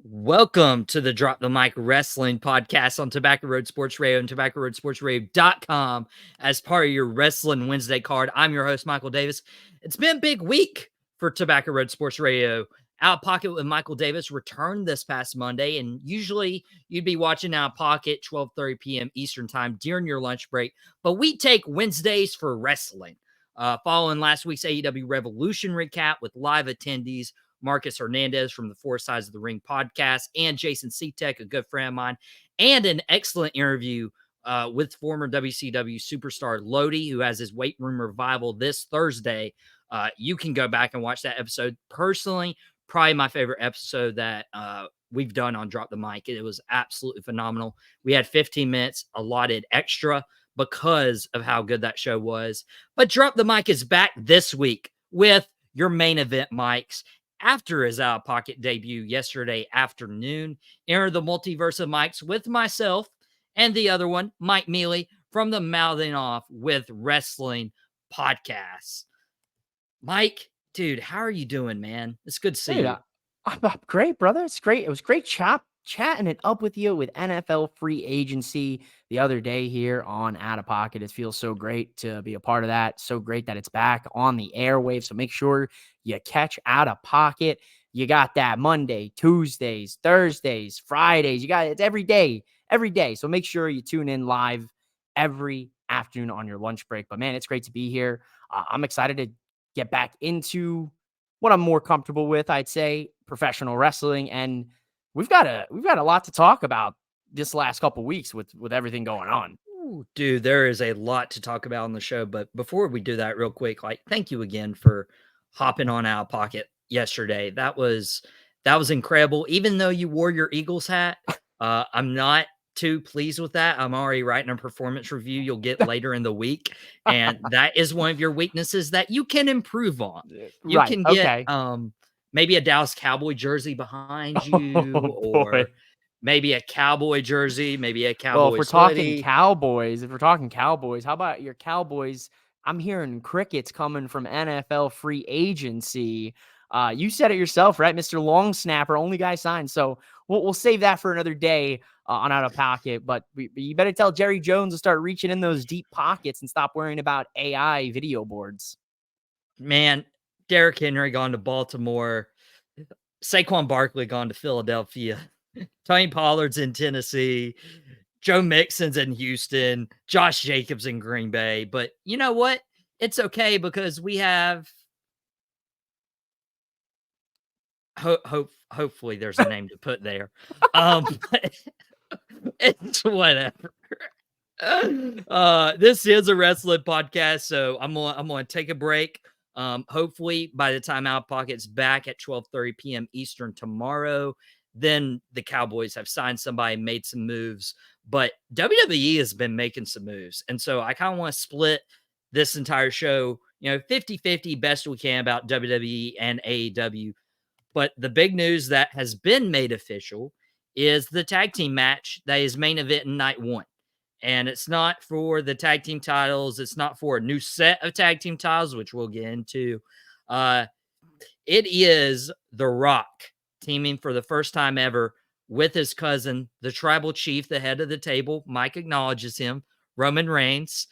Welcome to the Drop the Mic Wrestling Podcast on Tobacco Road Sports Radio and TobaccoRoadSportsRadio.com as part of your Wrestling Wednesday card. I'm your host, Michael Davis. It's been a big week for Tobacco Road Sports Radio. Out of Pocket with Michael Davis returned this past Monday, and usually you'd be watching Out of Pocket 12:30 p.m. Eastern Time during your lunch break, but we take Wednesdays for wrestling. Following last week's AEW Revolution recap with live attendees, Marcus Hernandez from the Four Sides of the Ring podcast, and Jason Seatek, a good friend of mine, and an excellent interview with former WCW superstar Lodi, who has his weight room revival this Thursday. You can go back and watch that episode. Personally, probably my favorite episode that we've done on Drop the Mic. It was absolutely phenomenal. We had 15 minutes allotted extra because of how good that show was. But Drop the Mic is back this week with your main event mics. After his Out of Pocket debut yesterday afternoon, enter the multiverse of mics with myself and the other one, Mike Mealy, from the Mouthing Off with Wrestling podcast. Mike, dude, how are you doing, man? It's good to see you. I'm great, brother. It's great. It was great chatting it up with you with NFL free agency the other day here on Out of Pocket. It feels so great to be a part of that. So great that it's back on the airwaves. So make sure you catch Out of Pocket. You got that Monday, Tuesdays, Thursdays, Fridays. You got it every day. So make sure you tune in live every afternoon on your lunch break. But man, it's great to be here. I'm excited to get back into what I'm more comfortable with, I'd say, professional wrestling. And we've got a lot to talk about this last couple weeks with everything going on. Ooh, dude, there is a lot to talk about on the show. But before we do that real quick, thank you again for hopping on Out of Pocket yesterday. That was incredible. Even though you wore your Eagles hat, I'm not too pleased with that. I'm already writing a performance review you'll get later in the week, and that is one of your weaknesses that you can improve on. You can get maybe a Dallas Cowboy jersey behind you, or maybe a Cowboy jersey, maybe a Cowboy. Well, if we're talking Cowboys, how about your Cowboys? I'm hearing crickets coming from NFL free agency. You said it yourself, right? Mr. Long Snapper, only guy signed. So we'll save that for another day on Out of Pocket. But you better tell Jerry Jones to start reaching in those deep pockets and stop worrying about AI video boards. Man, Derrick Henry gone to Baltimore. Saquon Barkley gone to Philadelphia. Tony Pollard's in Tennessee. Joe Mixon's in Houston. Josh Jacobs in Green Bay. But you know what? It's okay because we have... hopefully there's a name to put there. It's whatever. This is a wrestling podcast, so I'm gonna take a break. Hopefully by the time Out of Pocket's back at 12:30 p.m. Eastern tomorrow, then the Cowboys have signed somebody, made some moves. But WWE has been making some moves, and so I kind of want to split this entire show, 50-50 best we can about WWE and AEW. But the big news that has been made official is the tag team match that is main event in night one. And it's not for the tag team titles. It's not for a new set of tag team titles, which we'll get into. It is The Rock teaming for the first time ever with his cousin, the tribal chief, the head of the table. Mike acknowledges him, Roman Reigns,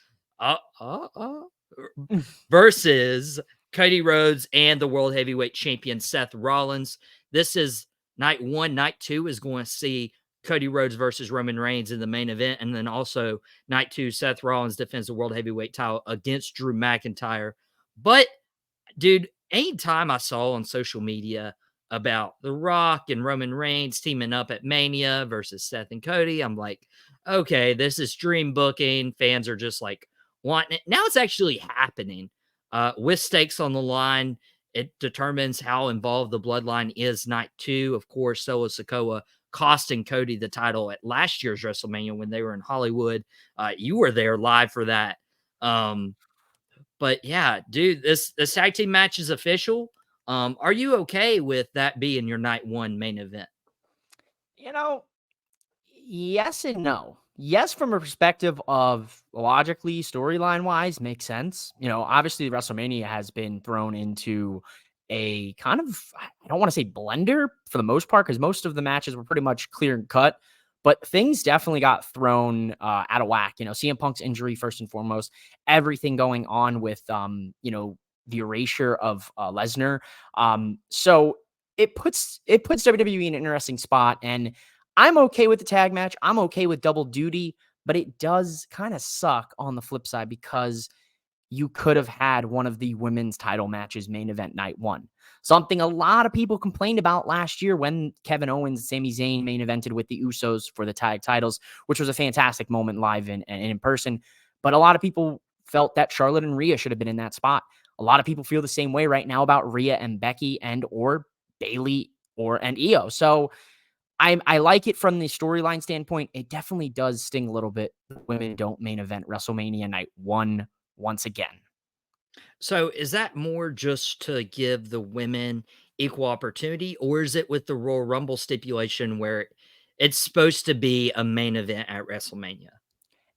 versus Cody Rhodes and the World Heavyweight Champion Seth Rollins. This is night one. Night two is going to see Cody Rhodes versus Roman Reigns in the main event. And then also night two, Seth Rollins defends the World Heavyweight title against Drew McIntyre. But, dude, anytime I saw on social media about The Rock and Roman Reigns teaming up at Mania versus Seth and Cody, I'm like, okay, this is dream booking. Fans are just like wanting it. Now it's actually happening. With stakes on the line, it determines how involved the bloodline is night two. Of course, Solo Sikoa costing Cody the title at last year's WrestleMania when they were in Hollywood. You were there live for that. But yeah, dude, this tag team match is official. Are you okay with that being your night one main event? Yes and no. Yes, from a perspective of logically, storyline wise, makes sense. Obviously WrestleMania has been thrown into a kind of, I don't want to say blender for the most part, because most of the matches were pretty much clear and cut, but things definitely got thrown out of whack. CM Punk's injury, first and foremost, everything going on with, the erasure of Lesnar. So it puts WWE in an interesting spot. And I'm okay with the tag match. I'm okay with double duty, but it does kind of suck on the flip side because you could have had one of the women's title matches main event night one. Something a lot of people complained about last year when Kevin Owens and Sami Zayn main evented with the Usos for the tag titles, which was a fantastic moment live and in person. But a lot of people felt that Charlotte and Rhea should have been in that spot. A lot of people feel the same way right now about Rhea and Becky and or Bayley and Io. So I like it from the storyline standpoint. It definitely does sting a little bit. Women don't main event WrestleMania night one once again. So is that more just to give the women equal opportunity, or is it with the Royal Rumble stipulation where it's supposed to be a main event at WrestleMania?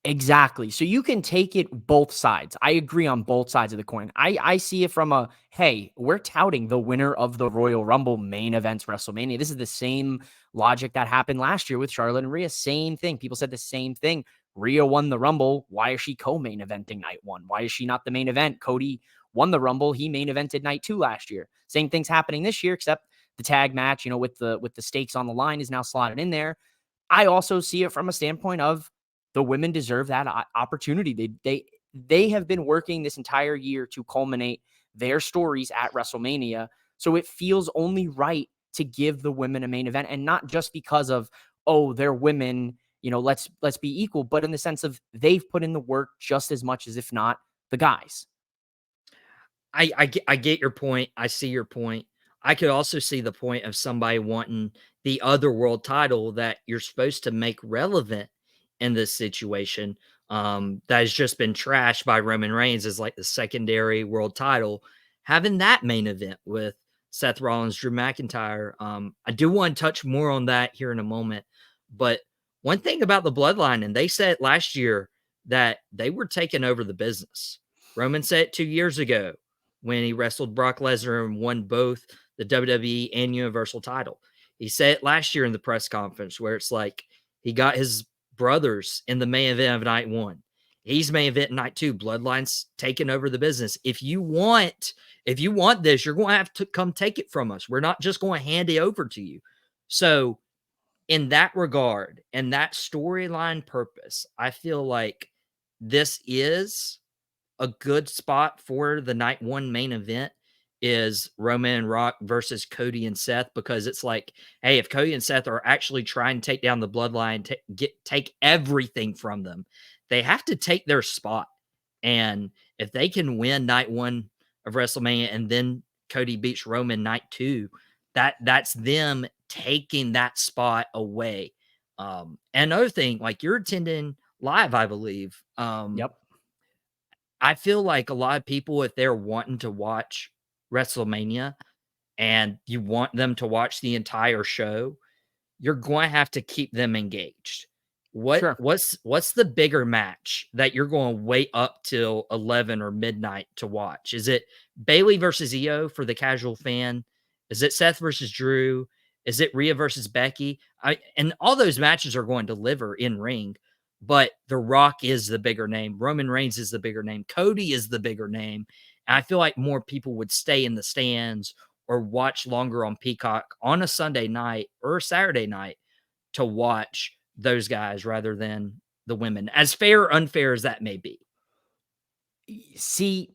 Exactly. So you can take it both sides. I agree on both sides of the coin. I see it from a, hey, we're touting the winner of the Royal Rumble main events WrestleMania. This is the same logic that happened last year with Charlotte and Rhea. Same thing. People said the same thing. Rhea won the Rumble. Why is she co-main eventing night one? Why is she not the main event? Cody won the Rumble. He main evented night two last year. Same thing's happening this year, except the tag match, with the stakes on the line is now slotted in there. I also see it from a standpoint of the women deserve that opportunity. They have been working this entire year to culminate their stories at WrestleMania. So it feels only right to give the women a main event, and not just because of, oh, they're women, let's be equal, but in the sense of they've put in the work just as much as, if not, the guys. I get your point. I see your point. I could also see the point of somebody wanting the other world title that you're supposed to make relevant in this situation. That has just been trashed by Roman Reigns as like the secondary world title, having that main event with Seth Rollins, Drew McIntyre. I do want to touch more on that here in a moment. But one thing about the bloodline, and they said last year that they were taking over the business. Roman said it 2 years ago when he wrestled Brock Lesnar and won both the WWE and Universal title. He said it last year in the press conference where it's like he got his brothers in the main event of night one. He's main event night two. Bloodline's taking over the business. If you want this, you're going to have to come take it from us. We're not just going to hand it over to you. So, in that regard and that storyline purpose, I feel like this is a good spot for the night one main event is Roman and Rock versus Cody and Seth, because it's like, hey, if Cody and Seth are actually trying to take down the bloodline, take everything from them, they have to take their spot. And if they can win night one of WrestleMania and then Cody beats Roman night two, that's them taking that spot away. And another thing, like you're attending live, I believe. Yep. I feel like a lot of people, if they're wanting to watch WrestleMania and you want them to watch the entire show, you're going to have to keep them engaged. What Sure. what's the bigger match that you're going to wait up till 11 or midnight to watch? Is it Bayley versus Io for the casual fan? Is it Seth versus Drew? Is it Rhea versus Becky? And all those matches are going to deliver in ring, but The Rock is the bigger name. Roman Reigns is the bigger name. Cody is the bigger name. And I feel like more people would stay in the stands or watch longer on Peacock on a Sunday night or a Saturday night to watch those guys rather than the women, as fair or unfair as that may be. See,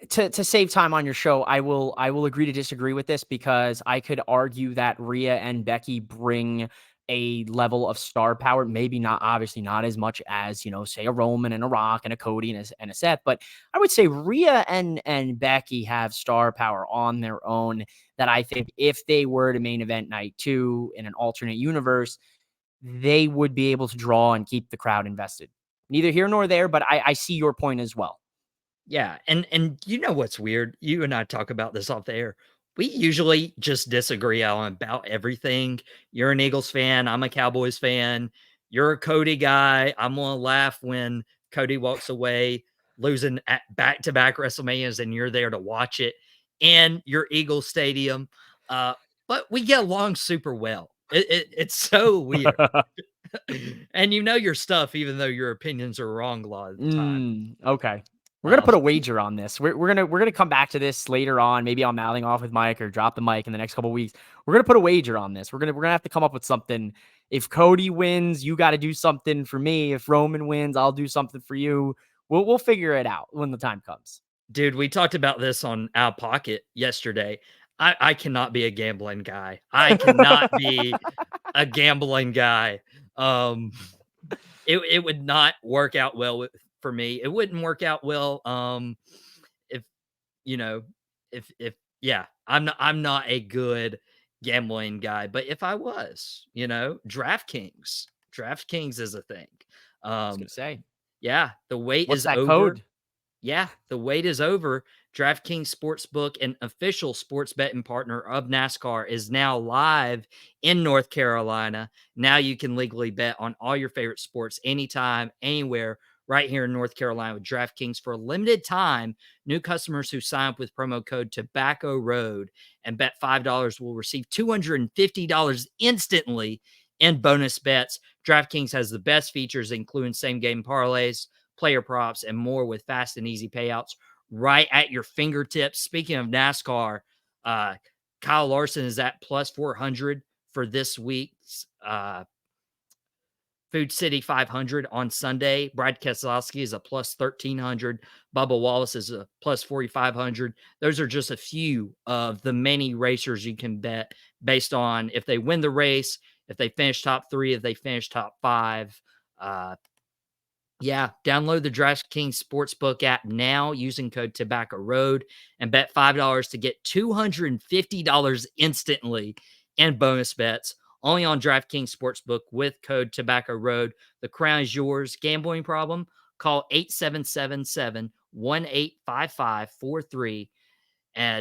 to save time on your show, I will agree to disagree with this, because I could argue that Rhea and Becky bring a level of star power, maybe not, obviously not as much as, say a Roman and a Rock and a Cody and a Seth, but I would say Rhea and Becky have star power on their own that I think if they were to main event night two in an alternate universe, they would be able to draw and keep the crowd invested. Neither here nor there, but I see your point as well. Yeah, and you know what's weird? You and I talk about this off the air. We usually just disagree on about everything. You're an Eagles fan, I'm a Cowboys fan. You're a Cody guy. I'm gonna laugh when Cody walks away losing at back-to-back WrestleManias and you're there to watch it. in your Eagle Stadium. But we get along super well. It's so weird. And you know your stuff, even though your opinions are wrong a lot of the time. Okay. We're gonna Um, put a wager on this. We're gonna come back to this later on. Maybe I'm mouthing off with Mike or drop the mic in the next couple weeks. We're gonna put a wager on this. We're gonna have to come up with something. If Cody wins, you got to do something for me. If Roman wins, I'll do something for you. We'll figure it out when the time comes. dude, we talked about this on Out Pocket yesterday. I cannot be a gambling guy. I cannot be a gambling guy. Um, it would not work out well for me. It wouldn't work out well. If you know, if yeah, I'm not a good gambling guy. But if I was, DraftKings is a thing. I was gonna Um, say, yeah, the wait what's is that over. code? Yeah, the wait is over. DraftKings Sportsbook, an official sports betting partner of NASCAR, is now live in North Carolina. Now you can legally bet on all your favorite sports anytime, anywhere, right here in North Carolina with DraftKings. For a limited time, new customers who sign up with promo code Tobacco Road and bet $5 will receive $250 instantly in bonus bets. DraftKings has the best features, including same game parlays, player props, and more with fast and easy payouts right at your fingertips. Speaking of NASCAR, Kyle Larson is at plus 400 for this week's Food City 500 on Sunday. Brad Keselowski is a plus 1,300. Bubba Wallace is a plus 4,500. Those are just a few of the many racers you can bet based on if they win the race, if they finish top 3, if they finish top 5. Yeah, download the DraftKings Sportsbook app now using code Tobacco Road and bet $5 to get $250 instantly in bonus bets. Only on DraftKings Sportsbook with code Tobacco Road. The crown is yours. Gambling problem? Call 8777-185543.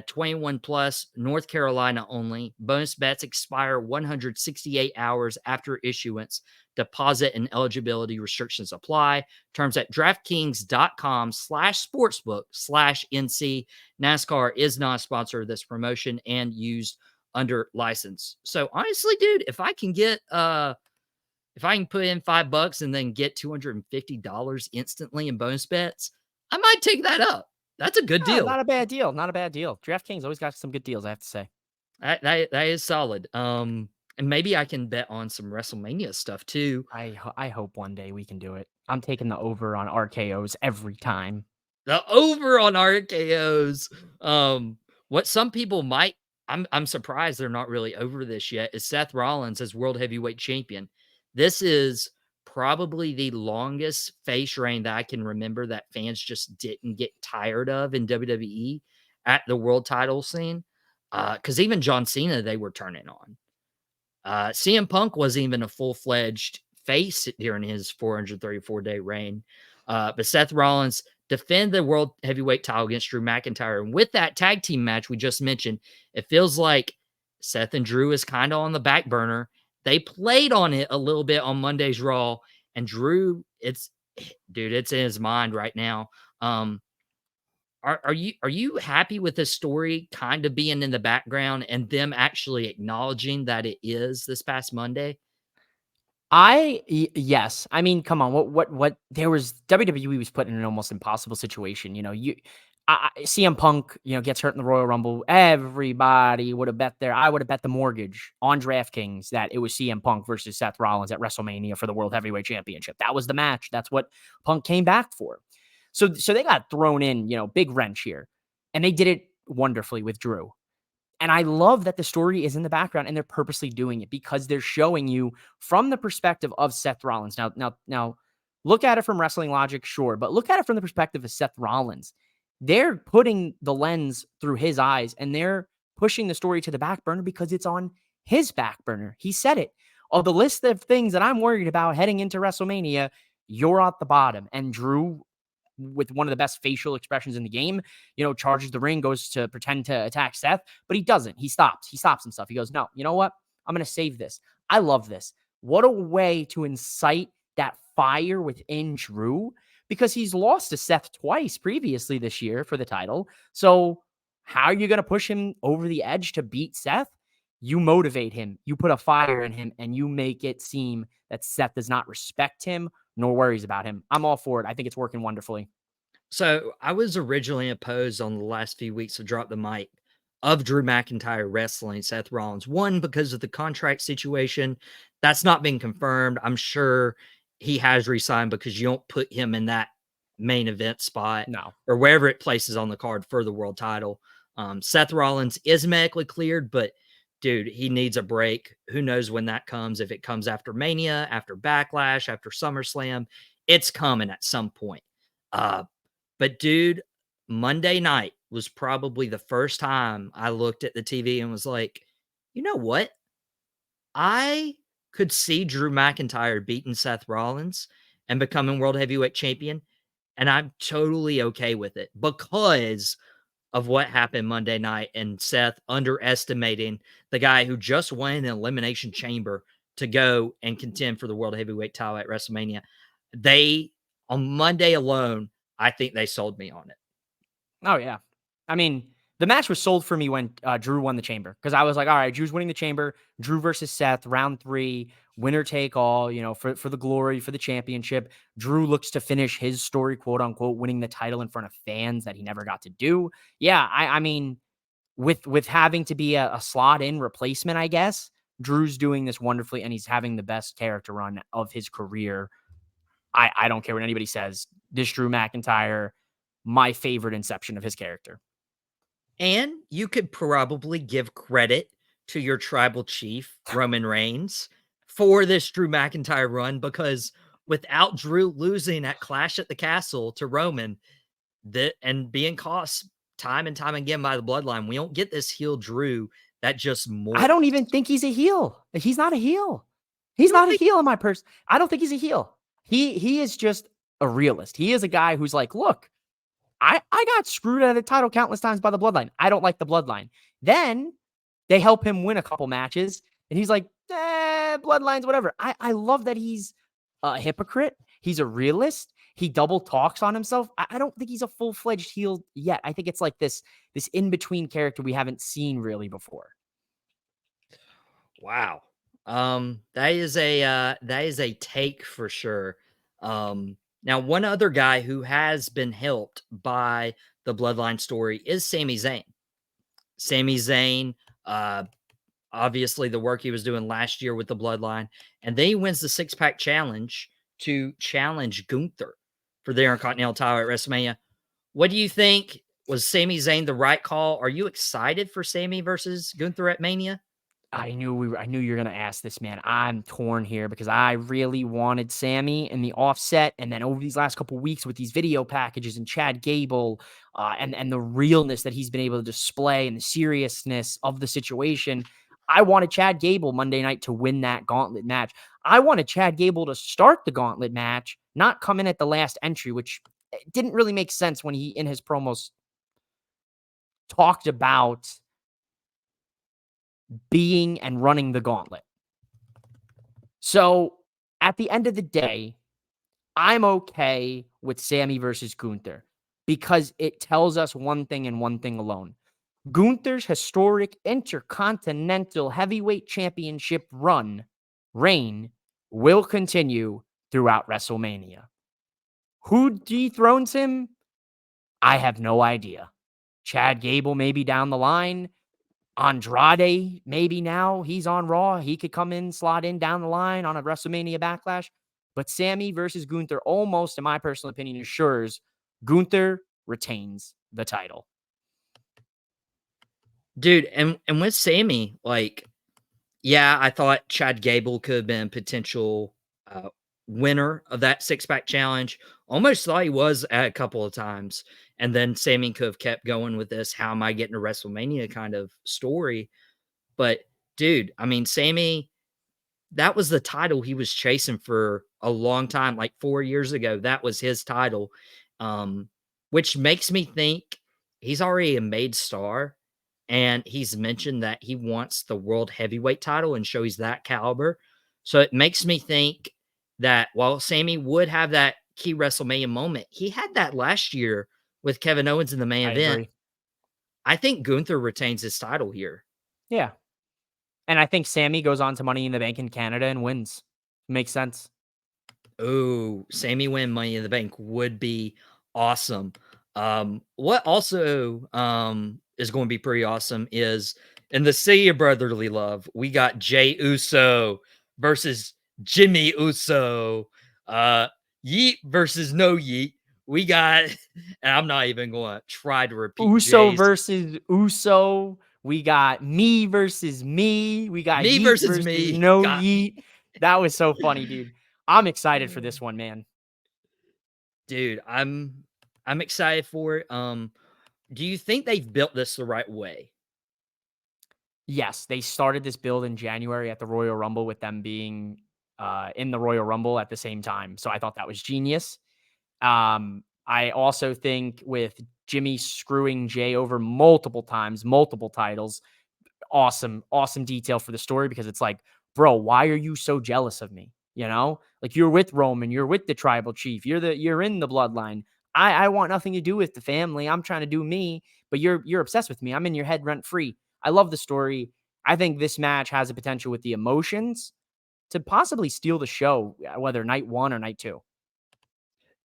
21 plus, North Carolina only. Bonus bets expire 168 hours after issuance. Deposit and eligibility restrictions apply. Terms at DraftKings.com/sportsbook/NC. NASCAR is not a sponsor of this promotion and used under license. So honestly, dude, if I can put in $5 and then get $250 instantly in bonus bets, I might take that up. That's a good Oh, deal. not a bad deal. Not a bad deal. DraftKings always got some good deals, I have to say. That is solid. And maybe I can bet on some WrestleMania stuff too. I hope one day we can do it. I'm taking the over on RKOs every time. The over on RKOs. What some people might, I'm surprised they're not really over this yet, is Seth Rollins as World Heavyweight Champion. This is probably the longest face reign that I can remember that fans just didn't get tired of in WWE at the world title scene. Because even John Cena, they were turning on. CM Punk wasn't even a full-fledged face during his 434-day reign. But Seth Rollins defended the World Heavyweight title against Drew McIntyre. And with that tag team match we just mentioned, it feels like Seth and Drew is kind of on the back burner. They played on it a little bit on Monday's Raw, and Drew, it's in his mind right now. Are you happy with this story kind of being in the background and them actually acknowledging that it is this past Monday? Yes. I mean, come on. What there was WWE was put in an almost impossible situation. CM Punk, gets hurt in the Royal Rumble. Everybody would have bet there. I would have bet the mortgage on DraftKings that it was CM Punk versus Seth Rollins at WrestleMania for the World Heavyweight Championship. That was the match. That's what Punk came back for. So they got thrown in, big wrench here. And they did it wonderfully with Drew. And I love that the story is in the background and they're purposely doing it because they're showing you from the perspective of Seth Rollins. Now, look at it from wrestling logic, sure, but look at it from the perspective of Seth Rollins. They're putting the lens through his eyes and they're pushing the story to the back burner because it's on his back burner. He said it. Of the list of things that I'm worried about heading into WrestleMania, you're at the bottom. And Drew, with one of the best facial expressions in the game, charges the ring, goes to pretend to attack Seth, but he doesn't. He stops himself. He goes, no, you know what? I'm going to save this. I love this. What a way to incite that fire within Drew because he's lost to Seth twice previously this year for the title. So How are you going to push him over the edge to beat Seth? You motivate him, you put a fire in him, and you make it seem that Seth does not respect him nor worries about him. I'm all for it. I think it's working wonderfully. So I was originally opposed on the last few weeks of Drop the Mic of Drew McIntyre wrestling Seth Rollins. One, because of the contract situation. That's not been confirmed. I'm sure he has resigned because you don't put him in that main event spot No. or wherever it places on the card for the world title. Seth Rollins is medically cleared, but dude, he needs a break. Who knows when that comes? If it comes after Mania, after Backlash, after SummerSlam, it's coming at some point. But dude, Monday night was probably the first time I looked at the TV and was like, you know what? I could see Drew McIntyre beating Seth Rollins and becoming world heavyweight champion. And I'm totally okay with it because of what happened Monday night and Seth underestimating the guy who just won an elimination chamber to go and contend for the world heavyweight title at WrestleMania. They, on Monday alone, I think they sold me on it. Oh, yeah. I mean, the match was sold for me when Drew won the chamber because I was like, all right, Drew's winning the chamber. Drew versus Seth, round 3, winner take all, for the glory, for the championship. Drew looks to finish his story, quote unquote, winning the title in front of fans that he never got to do. Yeah, I mean, with having to be a slot in replacement, I guess, Drew's doing this wonderfully and he's having the best character run of his career. I don't care what anybody says. This Drew McIntyre, my favorite inception of his character. And you could probably give credit to your tribal chief, Roman Reigns, for this Drew McIntyre run because without Drew losing at Clash at the Castle to Roman and being cost time and time again by the bloodline, we don't get this heel Drew that just more. I don't even think he's a heel. He's not a heel. He's not a heel in my person. I don't think he's a heel. He is just a realist. He is a guy who's like, look, I got screwed out of the title countless times by the bloodline. I don't like the bloodline. Then they help him win a couple matches, and he's like, bloodlines, whatever. I love that he's a hypocrite. He's a realist. He double talks on himself. I don't think he's a full-fledged heel yet. I think it's like this in-between character we haven't seen really before. Wow. That is a take for sure. Now one other guy who has been helped by the bloodline story is Sami Zayn. Sami Zayn, obviously the work he was doing last year with the bloodline, and then he wins the 6-pack challenge to challenge Gunther for the Intercontinental title at WrestleMania. What do you think? Was Sami Zayn the right call? Are you excited for Sami versus Gunther at Mania? I knew you were gonna ask this, man. I'm torn here because I really wanted Sami in the offset, and then over these last couple weeks with these video packages and Chad Gable, and the realness that he's been able to display and the seriousness of the situation, I wanted Chad Gable Monday night to win that gauntlet match. I wanted Chad Gable to start the gauntlet match, not come in at the last entry, which didn't really make sense when he in his promos talked about being and running the gauntlet. So at the end of the day, I'm okay with Sami versus Gunther because it tells us one thing and one thing alone. Gunther's historic Intercontinental Heavyweight Championship reign will continue throughout WrestleMania. Who dethrones him? I have no idea. Chad Gable maybe down the line. Andrade, maybe now he's on Raw. He could come in, slot in down the line on a WrestleMania Backlash. But Sami versus Gunther almost, in my personal opinion, assures Gunther retains the title. Dude, and with Sami, like, yeah, I thought Chad Gable could have been a potential winner of that 6-pack challenge. Almost thought he was a couple of times. And then Sami could have kept going with this, how am I getting to WrestleMania kind of story. But dude, I mean, Sami, that was the title he was chasing for a long time, like 4 years ago. That was his title, which makes me think he's already a made star. And he's mentioned that he wants the world heavyweight title and show he's that caliber. So it makes me think that while Sami would have that key WrestleMania moment, he had that last year with Kevin Owens in the main event. Agree. I think Gunther retains his title here. Yeah. And I think Sammy goes on to Money in the Bank in Canada and wins. Makes sense. Oh, Sammy win Money in the Bank would be awesome. What also is going to be pretty awesome is in the Sea of Brotherly Love, we got Jey Uso versus Jimmy Uso. Yeet versus no Yeet. We got, and I'm not even going to try to repeat Uso Jay's. versus Uso. We got me versus me. We got Me Yeet versus versus me. no Got me. Yeet. That was so funny, dude. I'm excited for this one, man. Dude, I'm excited for it. Do you think they've built this the right way? Yes, they started this build in January at the Royal Rumble with them being in the Royal Rumble at the same time. So I thought that was genius. I also think with Jimmy screwing Jay over multiple times, multiple titles, awesome detail for the story because it's like, bro, why are you so jealous of me? You know, like you're with Roman, you're with the tribal chief, you're in the bloodline. I want nothing to do with the family. I'm trying to do me, but you're obsessed with me. I'm in your head rent free. I love the story. I think this match has a potential with the emotions to possibly steal the show, whether night 1 or night 2.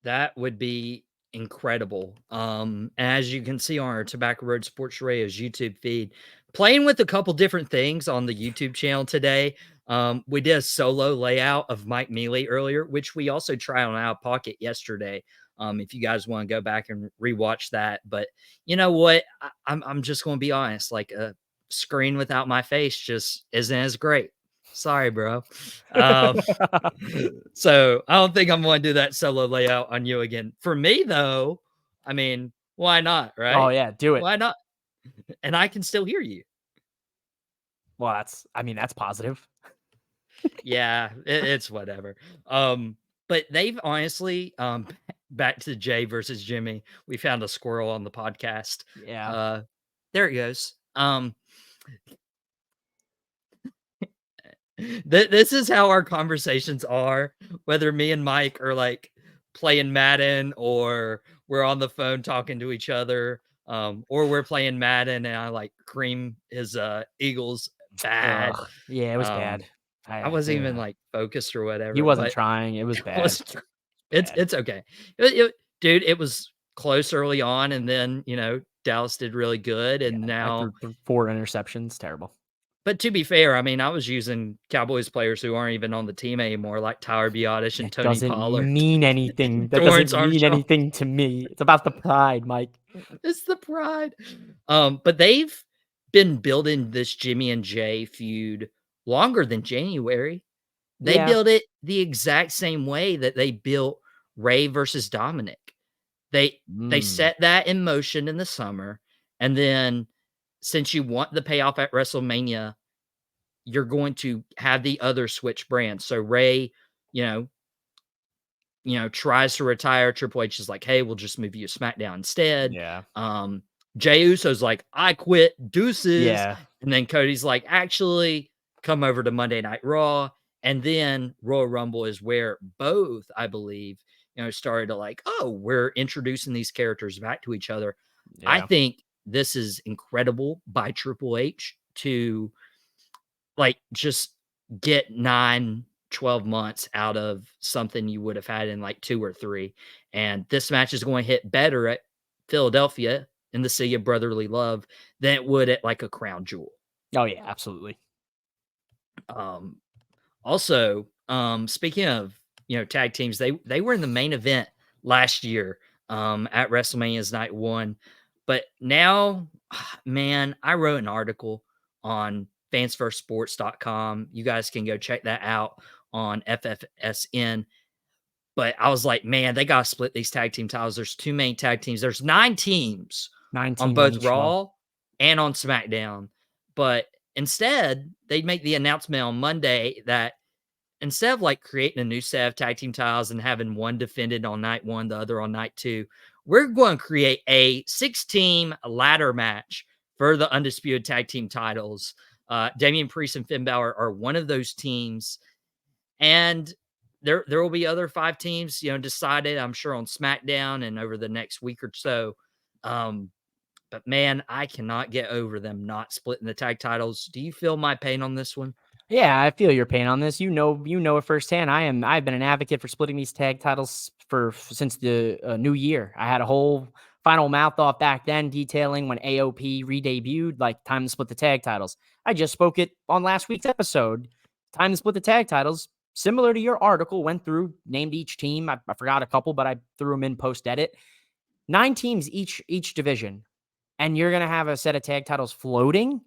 That would be incredible. As you can see on our Tobacco Road Sports Radio's YouTube feed, playing with a couple different things on the YouTube channel today. We did a solo layout of Mike Mealy earlier, which we also tried on Outta Pocket yesterday. If you guys want to go back and rewatch that, but you know what? I'm just going to be honest. Like a screen without my face just isn't as great. Sorry, bro. Um, so I don't think I'm going to do that solo layout on you again. For me, though, I mean, why not, Oh right? yeah, do it. Why not? And I can still hear you. Well, that's positive. Yeah, it's whatever. But they've honestly, back to Jay versus Jimmy. We found a squirrel on the podcast. Yeah. Uh, there it goes. This is how our conversations are, whether me and Mike are like playing Madden or we're on the phone talking to each other, or we're playing Madden and I like cream his Eagles bad. Yeah, it was bad. Um, I wasn't even Yeah. like focused or He whatever, wasn't but trying. It was it bad. was Bad. it's okay. Dude, it was close early on, and then Dallas did really good, Yeah, and I now threw 4 interceptions. Terrible. but to be fair, I mean, I was using Cowboys players who aren't even on the team anymore, like Tyler Biotish and It Tony doesn't Pollard, mean anything. That Dorrance doesn't mean Armstrong. anything to me. It's about the pride, Mike. It's the pride. But they've been building this Jimmy and Jay feud longer than January. They Yeah. built it the exact same way that they built Ray versus Dominic. They Mm, set that in motion in the summer, and then since you want the payoff at WrestleMania, you're going to have the other switch brands. So Ray, you know, tries to retire. Triple H is like, hey, we'll just move you to SmackDown instead. yeah. Um, Jey Uso's like, I quit, deuces. Yeah. And then Cody's like, actually, come over to Monday Night Raw. And then Royal Rumble is where both, I believe, started to like, oh, we're introducing these characters back to each other. I Yeah. think this is incredible by Triple H to like just get 9-12 months out of something you would have had in like 2 or 3. And this match is going to hit better at Philadelphia in the Sea of Brotherly Love than it would at like a Crown Jewel. Oh, yeah, absolutely. Um, Also, speaking of, tag teams, they were in the main event last year, at WrestleMania's night 1. But now, man, I wrote an article on fansfirstsports.com. You guys can go check that out on FFSN. But I was like, man, they got to split these tag team titles. There's 2 main tag teams. There's 9 teams 9 on teams on both each show. Raw and on SmackDown. But instead, they'd make the announcement on Monday that instead of like creating a new set of tag team titles and having one defended on night 1, the other on night 2, we're going to create a 6-team ladder match for the undisputed tag team titles. Damian Priest and Finn Balor are one of those teams, and there will be other 5 teams, decided, I'm sure, on SmackDown and over the next week or so. But man, I cannot get over them not splitting the tag titles. Do you feel my pain on this one? Yeah, I feel your pain on this. You know it firsthand. I've been an advocate for splitting these tag titles since the new year. I had a whole final mouth off back then detailing when AOP re-debuted, like time to split the tag titles. I just spoke it on last week's episode. Time to split the tag titles. Similar to your article, went through, named each team. I forgot a couple, but I threw them in post edit. 9 teams each division, and you're gonna have a set of tag titles floating.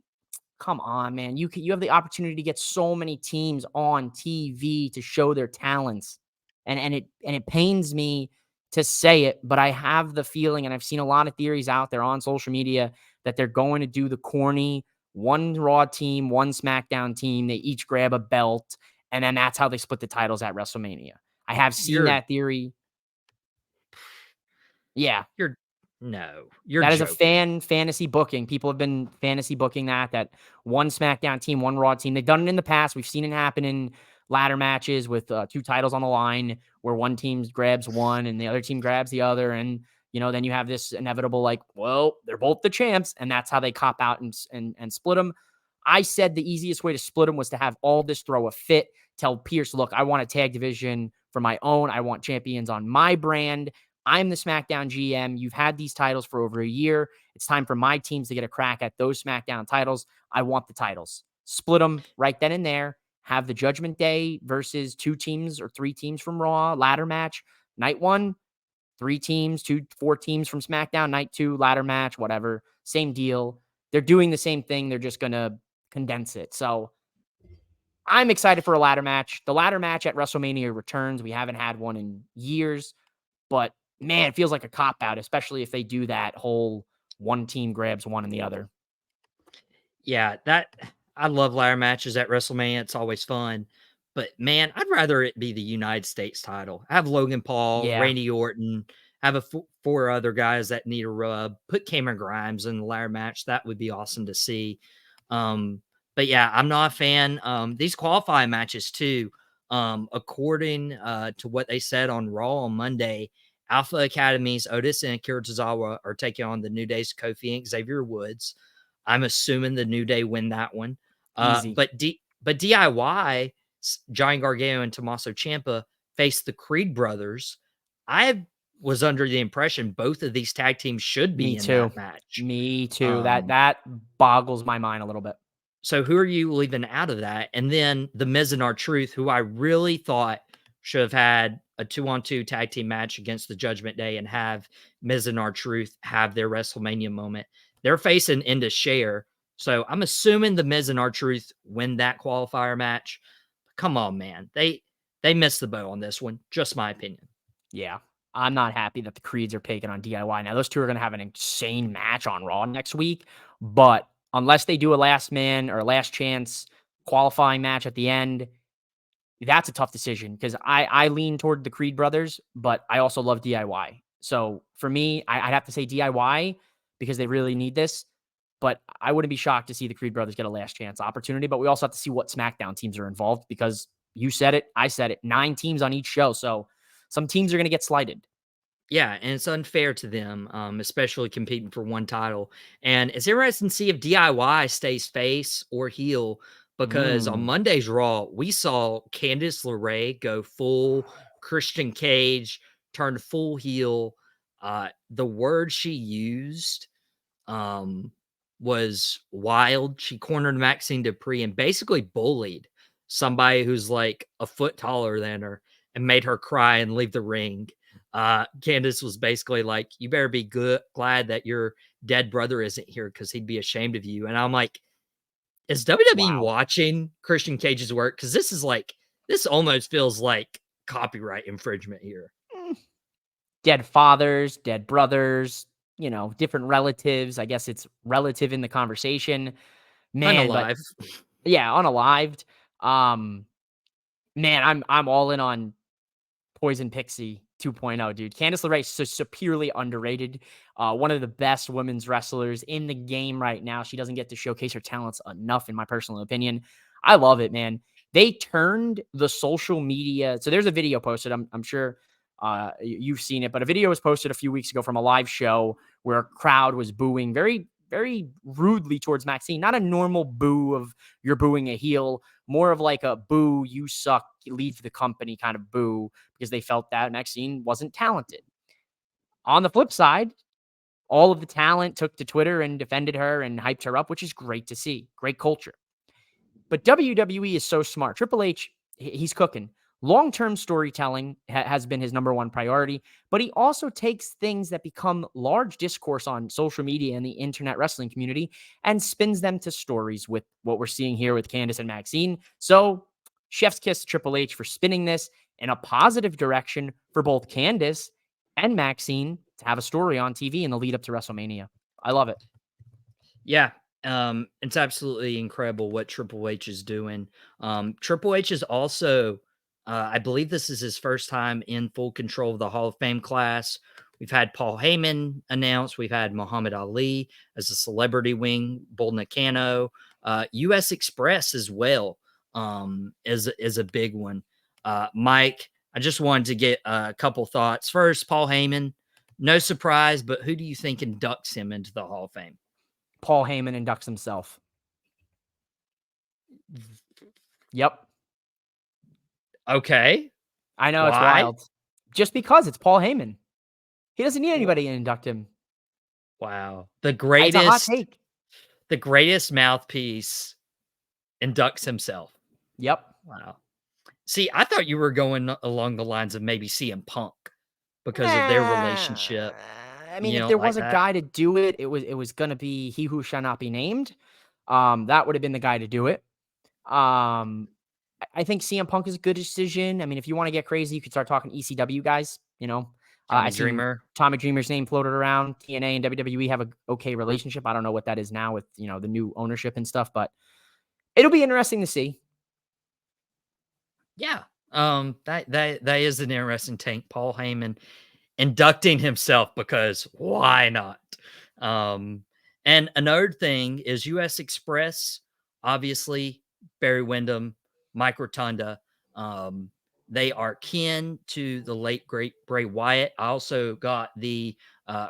Come on, man. You have the opportunity to get so many teams on TV to show their talents. And it pains me to say it, but I have the feeling, and I've seen a lot of theories out there on social media, that they're going to do the corny one Raw team, one SmackDown team. They each grab a belt, and then that's how they split the titles at WrestleMania. I have seen You're that theory. Yeah, you're no, you're that is a joking. fantasy booking. People have been fantasy booking that one SmackDown team, one Raw team. They've done it in the past. We've seen it happen in ladder matches with 2 titles on the line, where one team grabs one and the other team grabs the other, and then you have this inevitable, like, well, they're both the champs, and that's how they cop out and split them. I said the easiest way to split them was to have all this throw a fit. Tell Pierce, look, I want a tag division for my own. I want champions on my brand. I'm the SmackDown GM. You've had these titles for over a year. It's time for my teams to get a crack at those SmackDown titles. I want the titles. Split them right then and there. Have the Judgment Day versus 2 teams or 3 teams from Raw, ladder match. Night 1, 3 teams, 4 teams from SmackDown. Night 2, ladder match, whatever. Same deal. They're doing the same thing. They're just going to condense it. So I'm excited for a ladder match. The ladder match at WrestleMania returns. We haven't had one in years. But man, it feels like a cop out, especially if they do that whole one team grabs one and the other. Yeah, I love ladder matches at WrestleMania. It's always fun. But man, I'd rather it be the United States title. Have Logan Paul, Yeah, Randy Orton, have 4 other guys that need a rub. Put Cameron Grimes in the ladder match. That would be awesome to see. Um, but yeah, I'm not a fan. These qualifying matches too. According to what they said on Raw on Monday, Alpha Academy's Otis and Akira Tozawa are taking on the New Day's Kofi and Xavier Woods. I'm assuming the New Day win that one. easy. But DIY, Johnny Gargano and Tommaso Ciampa face the Creed brothers. I was under the impression both of these tag teams should Me be in too. that match. Me too. That Um, that boggles my mind a little bit. so who are you leaving out of that? And then the Miz and R-Truth, who I really thought should have had a 2-on-2 tag team match against the Judgment Day and have Miz and R-Truth have their WrestleMania moment. They're facing into Share. So I'm assuming the Miz and R-Truth win that qualifier match. Come on, man. They missed the boat on this one. Just my opinion. Yeah. I'm not happy that the Creeds are taking on DIY. Now, those two are going to have an insane match on Raw next week. But unless they do a last man or last chance qualifying match at the end, that's a tough decision because I lean toward the Creed brothers, but I also love DIY. So for me, I'd have to say DIY because they really need this. But I wouldn't be shocked to see the Creed brothers get a last chance opportunity. But we also have to see what SmackDown teams are involved because you said it, I said it, 9 teams on each show. So some teams are going to get slighted. Yeah, and it's unfair to them, especially competing for one title. And it's interesting to see if DIY stays face or heel because on Mm, Monday's Raw, we saw Candice LeRae go full Christian Cage, turn full heel. The word she used um, was wild. She cornered Maxine Dupree and basically bullied somebody who's like a foot taller than her and made her cry and leave the ring. Candace was basically like, "You better be glad that your dead brother isn't here because he'd be ashamed of you." And I'm like, "Is WWE wow. watching Christian Cage's work? Because this almost feels like copyright infringement here." Mm. Dead fathers, dead brothers, different relatives. I guess it's relative in the conversation. Man, but Unalive. yeah, unalived. Um, man, I'm all in on Poison Pixie 2.0, dude. Candice LeRae is so severely underrated. One of the best women's wrestlers in the game right now. She doesn't get to showcase her talents enough, in my personal opinion. I love it, man. They turned the social media. So there's a video posted. I'm sure You've seen it, but a video was posted a few weeks ago from a live show where a crowd was booing very, very rudely towards Maxine. Not a normal boo of you're booing a heel, more of like a boo, you suck, leave the company kind of boo, because they felt that Maxine wasn't talented. On the flip side, all of the talent took to Twitter and defended her and hyped her up, which is great to see. Great culture. But WWE is so smart. Triple H, he's cooking. Long-term storytelling has been his number one priority, but he also takes things that become large discourse on social media and the internet wrestling community and spins them to stories, with what we're seeing here with Candice and Maxine. So chef's kiss to Triple H for spinning this in a positive direction for both Candice and Maxine to have a story on TV in the lead up to WrestleMania. I love it. Yeah. It's absolutely incredible what Triple H is doing. Triple H is also, I believe this is his first time in full control of the Hall of Fame class. We've had Paul Heyman announced. We've had Muhammad Ali as a celebrity wing, Bull Nakano, US Express as well, is a big one. Mike, I just wanted to get a couple thoughts. First, Paul Heyman, no surprise, but who do you think inducts him into the Hall of Fame? Paul Heyman inducts himself. Yep. Okay. I know. Why? It's wild. Just because it's Paul Heyman. He doesn't need anybody to induct him. Wow. The It's a hot greatest, take. the greatest mouthpiece inducts himself. Yep. Wow. See, I thought you were going along the lines of maybe CM Punk because of their relationship. I mean, You if don't there like was a that? guy to do it, it was gonna be he who shall not be named. That would have been the guy to do it. I think CM Punk is a good decision. I mean, if you want to get crazy, you could start talking ECW guys. Tommy I've seen Dreamer. Tommy Dreamer's name floated around. TNA and WWE have a okay relationship. I don't know what that is now with the new ownership and stuff, but it'll be interesting to see. Yeah. That is an interesting take. Paul Heyman inducting himself because why not? And another thing is US Express, obviously Barry Windham, Mike Rotunda. They are kin to the late great Bray Wyatt. I also got the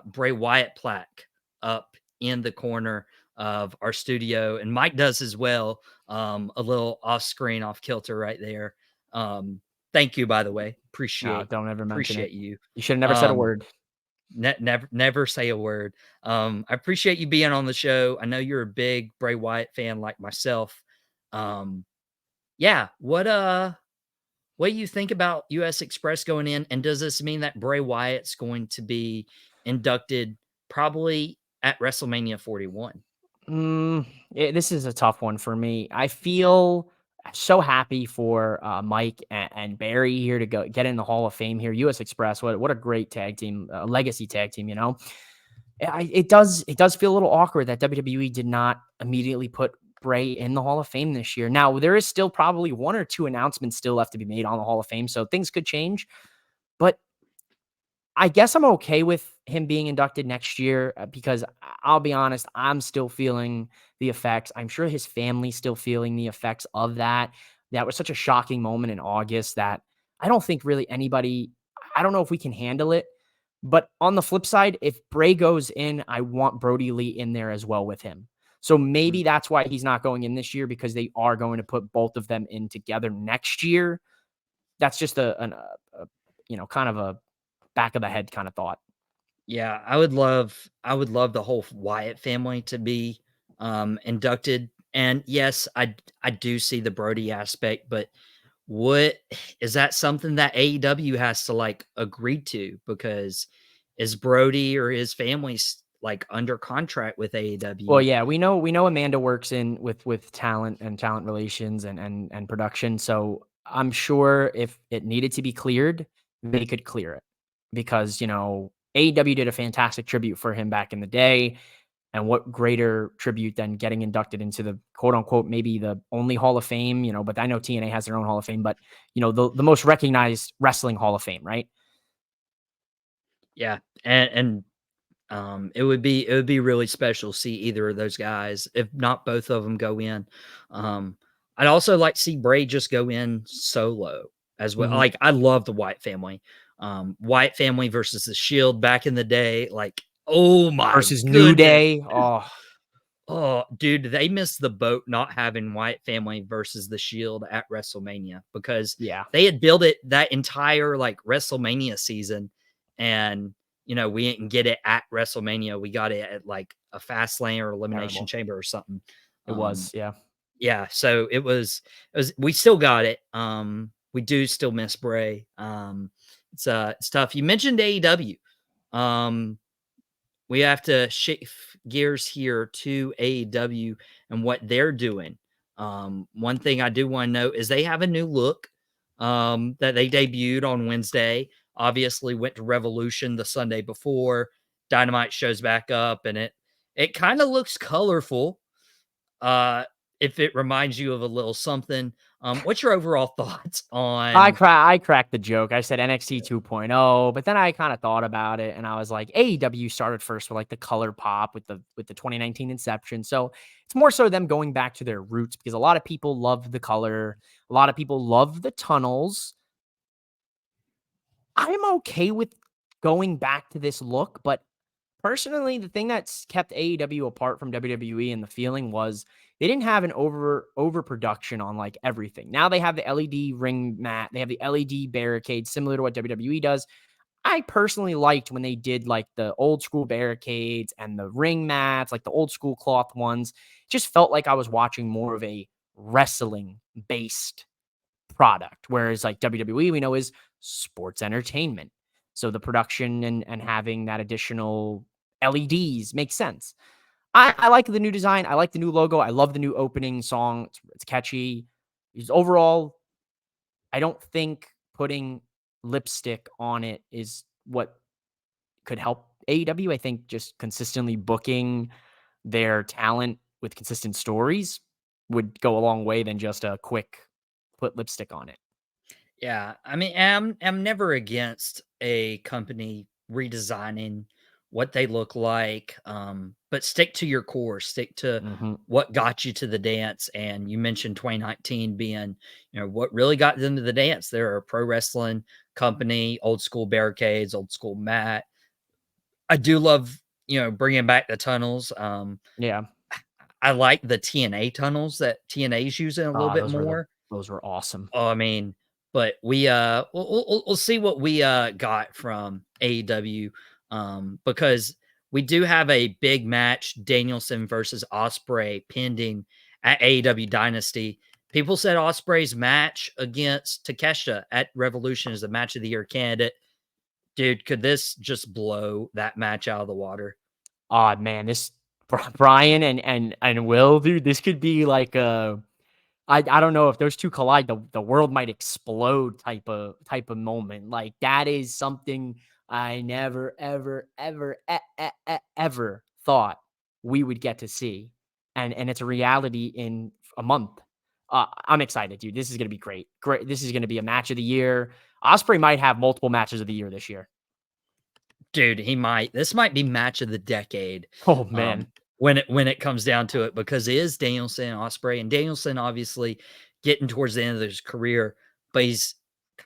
Bray Wyatt plaque up in the corner of our studio, and Mike does as well. A little off screen, off kilter right there. Thank you, by the way. Don't ever mention it. Appreciate you. You should have never said a word. Never say a word. I appreciate you being on the show. I know you're a big Bray Wyatt fan like myself. Yeah, what do you think about US Express going in? And does this mean that Bray Wyatt's going to be inducted probably at WrestleMania 41? This is a tough one for me. I feel so happy for Mike and Barry here to get in the Hall of Fame here. US Express, what a great tag team, legacy tag team. It does feel a little awkward that WWE did not immediately put Bray in the Hall of Fame this year. Now, there is still probably one or two announcements still left to be made on the Hall of Fame, so things could change. But I guess I'm okay with him being inducted next year because I'll be honest, I'm still feeling the effects. I'm sure his family's still feeling the effects of that. That was such a shocking moment in August that I don't think really I don't know if we can handle it. But on the flip side, if Bray goes in, I want Brody Lee in there as well with him. So maybe that's why he's not going in this year, because they are going to put both of them in together next year. That's just kind of a back of the head kind of thought. Yeah, I would love the whole Wyatt family to be inducted. And yes, I do see the Brody aspect, but what is that something that AEW has to like agree to? Because is Brody or his family's like under contract with AEW? Well, yeah, we know Amanda works in with talent and talent relations and production. So I'm sure if it needed to be cleared, they could clear it, because AEW did a fantastic tribute for him back in the day. And what greater tribute than getting inducted into the quote unquote, maybe the only Hall of Fame, but I know TNA has their own Hall of Fame, but the most recognized wrestling Hall of Fame, right? Yeah. And it would be really special to see either of those guys, if not both of them, go in. I'd also like to see Bray just go in solo as well. Mhm. Like, I love the White family. Wyatt family versus the Shield back in the day. Like, oh my Versus New goodness. Day. Oh, Oh, dude, they missed the boat not having Wyatt family versus the Shield at WrestleMania because yeah. they had built it that entire like WrestleMania season, and we didn't get it at WrestleMania. We got it at like a Fastlane or Elimination Terrible. Chamber or something. It was. Yeah. Yeah. So it was. We still got it. We do still miss Bray. It's tough. You mentioned AEW. Um, we have to shift gears here to AEW and what they're doing. One thing I do want to note is they have a new look that they debuted on Wednesday. Obviously, went to Revolution the Sunday before. Dynamite shows back up, and it kind of looks colorful. Uh, if it reminds you of a little something, what's your overall thoughts on? I cracked the joke. I said NXT 2.0, but then I kind of thought about it and I was like, AEW started first with like the color pop with the 2019 inception. So it's more so them going back to their roots because a lot of people love the color. A lot of people love the tunnels. I'm okay with going back to this look, but personally, the thing that's kept AEW apart from WWE and the feeling was they didn't have an overproduction on like everything. Now they have the LED ring mat, they have the LED barricade, similar to what WWE does. I personally liked when they did like the old school barricades and the ring mats, like the old school cloth ones. It just felt like I was watching more of a wrestling based product. Whereas like WWE, we know is sports entertainment. So the production and having that additional LEDs makes sense. I like the new design. I like the new logo. I love the new opening song. It's catchy. Overall, I don't think putting lipstick on it is what could help AEW. I think just consistently booking their talent with consistent stories would go a long way than just a quick put lipstick on it. Yeah, I mean, I'm never against a company redesigning what they look like, but stick to your core, stick to Mhm. what got you to the dance. And you mentioned 2019 being, what really got them to the dance. They're a pro wrestling company, old school barricades, old school mat. I do love, bringing back the tunnels. Yeah. I like the TNA tunnels that TNA's using a little bit more. Those were awesome. Oh, I mean, but we'll see what we got from AEW, because we do have a big match, Danielson versus Osprey, pending at AEW Dynasty. People said Osprey's match against Takeshita at Revolution is a match of the year candidate. Dude, could this just blow that match out of the water? Oh man, this Brian and Will, dude, this could be like a I don't know if those two collide, the world might explode type of moment. Like that is something I never ever thought we would get to see, and it's a reality in a month. I'm excited, dude. This is gonna be great. Great. This is gonna be a match of the year. Osprey might have multiple matches of the year this year. Dude, he might. This might be match of the decade, Oh um, man, when it comes down to it, because it is Danielson and Osprey, and Danielson obviously getting towards the end of his career, but he's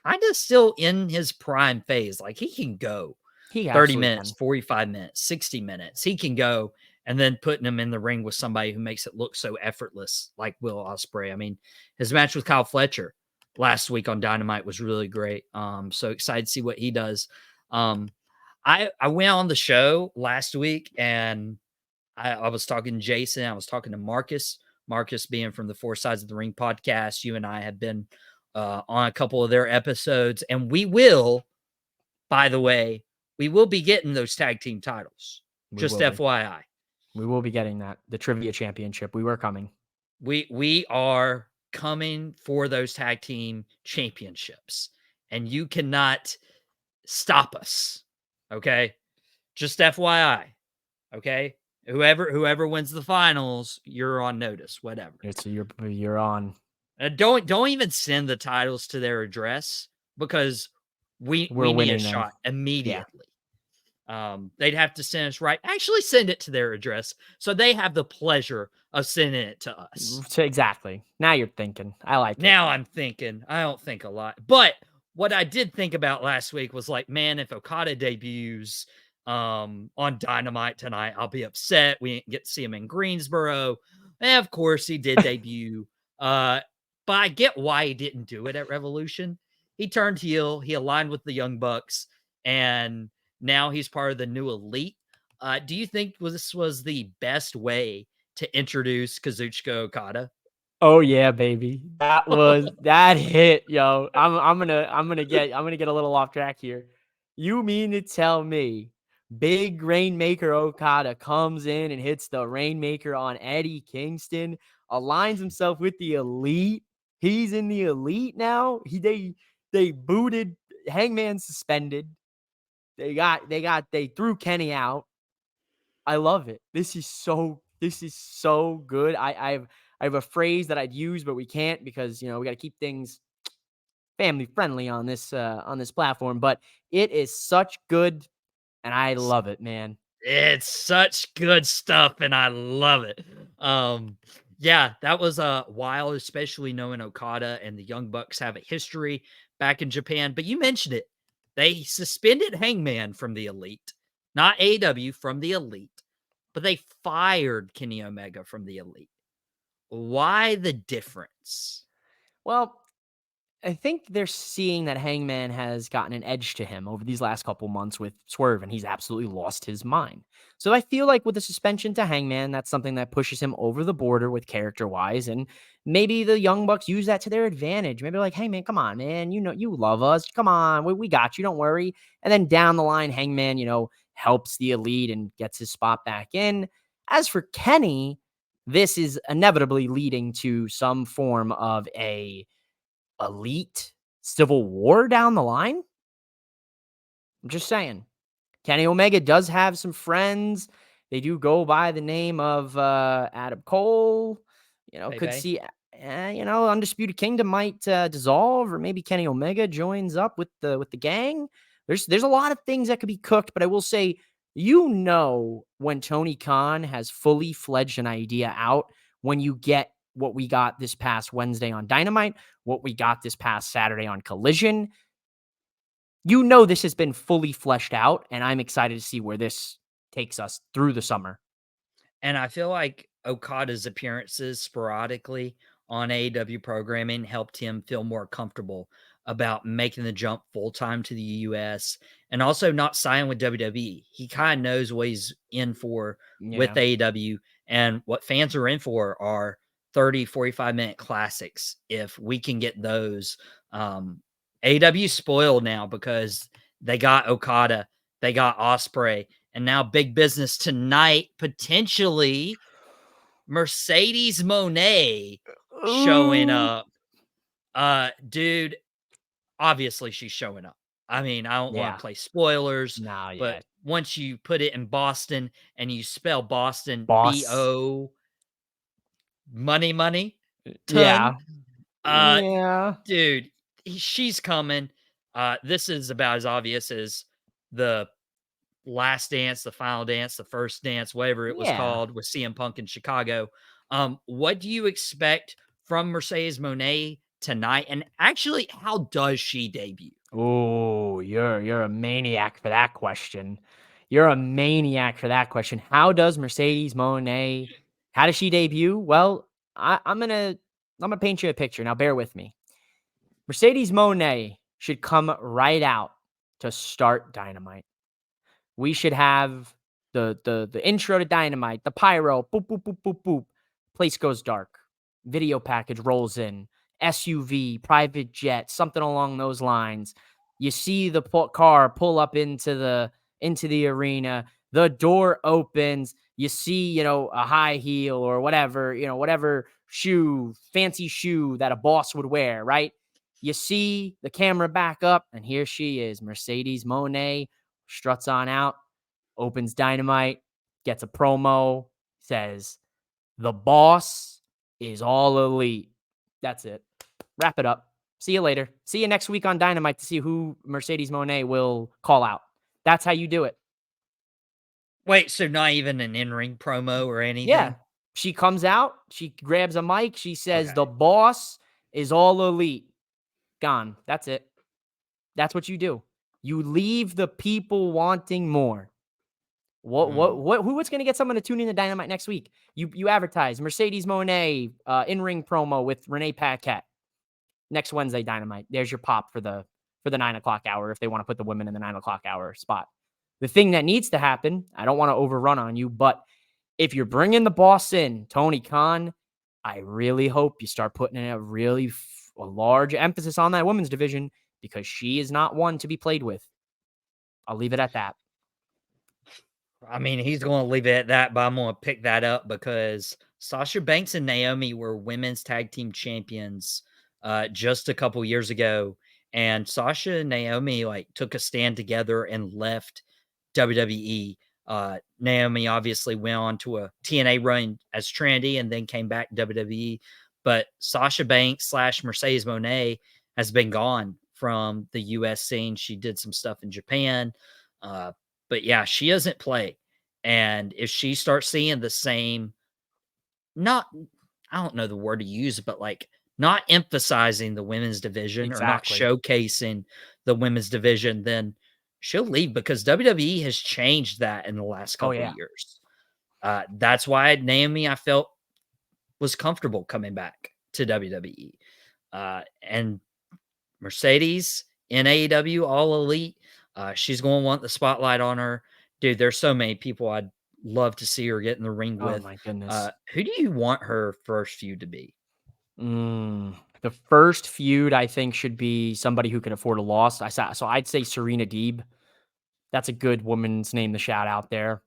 kind of still in his prime phase. Like he can go he 30 absolutely minutes, can. 45 minutes, 60 minutes. He can go, and then putting him in the ring with somebody who makes it look so effortless, like Will Osprey. I mean, his match with Kyle Fletcher last week on Dynamite was really great. So excited to see what he does. Um, I went on the show last week and I was talking to Jason. I was talking to Marcus. Marcus being from the Four Sides of the Ring podcast. You and I have been on a couple of their episodes, and we will, by the way, we will be getting those tag team titles. We Just will be. FYI. We will be getting that. The trivia championship. We were coming. We are coming for those tag team championships, and you cannot stop us. Okay. Just FYI. Okay. Whoever wins the finals, you're on notice, whatever. It's you're on. Don't even send the titles to their address because we We're need a winning them. shot Yeah. immediately. They'd have to send us right. Actually, send it to their address so they have the pleasure of sending it to us. Exactly. Now you're thinking. I like it. Now I'm thinking. I don't think a lot, but what I did think about last week was like, man, if Okada debuts on Dynamite tonight, I'll be upset. We didn't get to see him in Greensboro. And of course, he did debut. Uh, but I get why he didn't do it at Revolution. He turned heel, he aligned with the Young Bucks, and now he's part of the new elite. Do you think this was the best way to introduce Kazuchika Okada? Oh yeah, baby. That hit, yo. I'm gonna get a little off track here. You mean to tell me Big Rainmaker Okada comes in and hits the Rainmaker on Eddie Kingston, aligns himself with the elite. He's in the elite now. They booted Hangman suspended. They threw Kenny out. I love it. This is so good. I have a phrase that I'd use, but we can't because we got to keep things family friendly on this platform. But it is such good, and I love it, man. It's such good stuff, and I love it. Yeah, that was wild, especially knowing Okada and the Young Bucks have a history back in Japan. But you mentioned it. They suspended Hangman from the Elite, not AW from the Elite, but they fired Kenny Omega from the Elite. Why the difference? Well, I think they're seeing that Hangman has gotten an edge to him over these last couple months with Swerve, and he's absolutely lost his mind. So I feel like with the suspension to Hangman, that's something that pushes him over the border with character wise. And maybe the Young Bucks use that to their advantage. Maybe like, hey, man, come on, man. You love us. Come on. We got you. Don't worry. And then down the line, Hangman, helps the elite and gets his spot back in. As for Kenny, this is inevitably leading to some form of a elite civil war down the line. I'm just saying. Kenny Omega does have some friends. They do go by the name of Adam Cole. Could Baby. see, Undisputed Kingdom might dissolve, or maybe Kenny Omega joins up with the gang. There's a lot of things that could be cooked, but I will say, when Tony Khan has fully fledged an idea out, when you get what we got this past Wednesday on Dynamite, what we got this past Saturday on Collision, this has been fully fleshed out, and I'm excited to see where this takes us through the summer. And I feel like Okada's appearances sporadically on AEW programming helped him feel more comfortable about making the jump full time to the US and also not signing with WWE. He kind of knows what he's in for with Yeah. AEW, and what fans are in for are 30, 45-minute classics. If we can get those, AEW spoiled now because they got Okada, they got Osprey, and now big business tonight, potentially Mercedes Mone showing Ooh. up. Dude, obviously she's showing up. I mean, I don't want Yeah. to play spoilers, No, but yeah. once you put it in Boston and you spell Boston Boss. BO money ton, Yeah. uh Yeah. dude, she's coming. This is about as obvious as the Last Dance, the Final Dance, the First Dance, whatever it was Yeah. called with CM Punk in Chicago. What do you expect from Mercedes Monet tonight? And actually, how does she debut? Oh, you're a maniac for that question. You're a maniac for that question. How does Mercedes Monet? How does she debut? Well, I'm gonna paint you a picture. Now, bear with me. Mercedes Monet should come right out to start Dynamite. We should have the intro to Dynamite, the pyro, boop boop boop boop boop. Place goes dark. Video package rolls in. SUV, private jet, something along those lines. You see the car pull up into the arena. The door opens. You see, a high heel or whatever shoe, fancy shoe that a boss would wear, right? You see the camera back up, and here she is, Mercedes Monet, struts on out, opens Dynamite, gets a promo, says, "The boss is all elite." That's it. Wrap it up. See you later. See you next week on Dynamite to see who Mercedes Monet will call out. That's how you do it. Wait, so not even an in-ring promo or Yeah. anything? She comes out, she grabs a mic, she says, Okay. "The boss is all elite." Gone. That's it. That's what you do. You leave the people wanting more. What's going to get someone to tune in to Dynamite next week? You advertise Mercedes Mone in-ring promo with Renee Paquette next Wednesday Dynamite. There's your pop for the 9 o'clock hour if they want to put the women in the 9 o'clock hour spot. The thing that needs to happen, I don't want to overrun on you, but if you're bringing the boss in, Tony Khan, I really hope you start putting a large emphasis on that women's division because she is not one to be played with. I'll leave it at that. I mean, he's going to leave it at that, but I'm going to pick that up because Sasha Banks and Naomi were women's tag team champions just a couple years ago. And Sasha and Naomi took a stand together and left WWE. Naomi obviously went on to a TNA run as Trinity and then came back to WWE. But Sasha Banks / Mercedes Moné has been gone from the US scene. She did some stuff in Japan. But yeah, she doesn't play. And if she starts seeing the same, I don't know the word to use, but not emphasizing the women's division or not Exactly. showcasing the women's division, then she'll leave because WWE has changed that in the last couple of years. That's why Naomi, I felt, was comfortable coming back to WWE. And Mercedes in AEW, All Elite, she's going to want the spotlight on her. Dude, there's so many people I'd love to see her get in the ring Oh with. my goodness. Who do you want her first feud to be? The first feud I think should be somebody who can afford a loss. So I'd say Serena Deeb. That's a good woman's name to shout out there.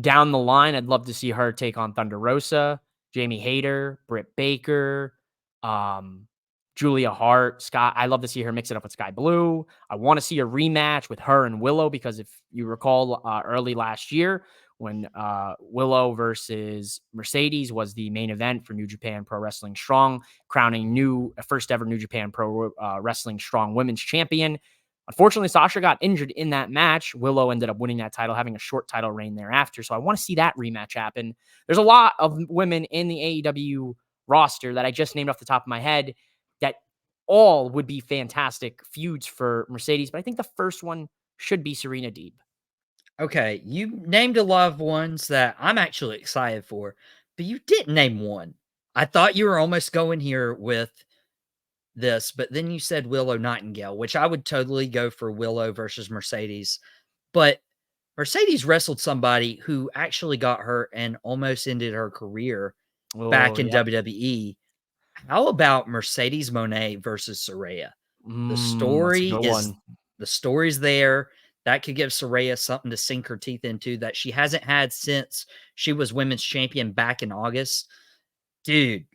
Down the line, I'd love to see her take on Thunder Rosa, Jamie Hayter, Britt Baker, Julia Hart, Scott. I love to see her mix it up with Sky Blue. I want to see a rematch with her and Willow because if you recall early last year when Willow versus Mercedes was the main event for New Japan Pro Wrestling Strong, crowning first ever New Japan Pro Wrestling Strong Women's Champion. Unfortunately, Sasha got injured in that match. Willow ended up winning that title, having a short title reign thereafter. So I want to see that rematch happen. There's a lot of women in the AEW roster that I just named off the top of my head that all would be fantastic feuds for Mercedes. But I think the first one should be Serena Deeb. Okay, you named a lot of ones that I'm actually excited for, but you didn't name one. I thought you were almost going here with this, but then you said Willow Nightingale, which I would totally go for Willow versus Mercedes. But Mercedes wrestled somebody who actually got hurt and almost ended her career back in WWE. How about Mercedes Moné versus Saraya? That's a good one. The story's there. That could give Saraya something to sink her teeth into that she hasn't had since she was women's champion back in August. Dude,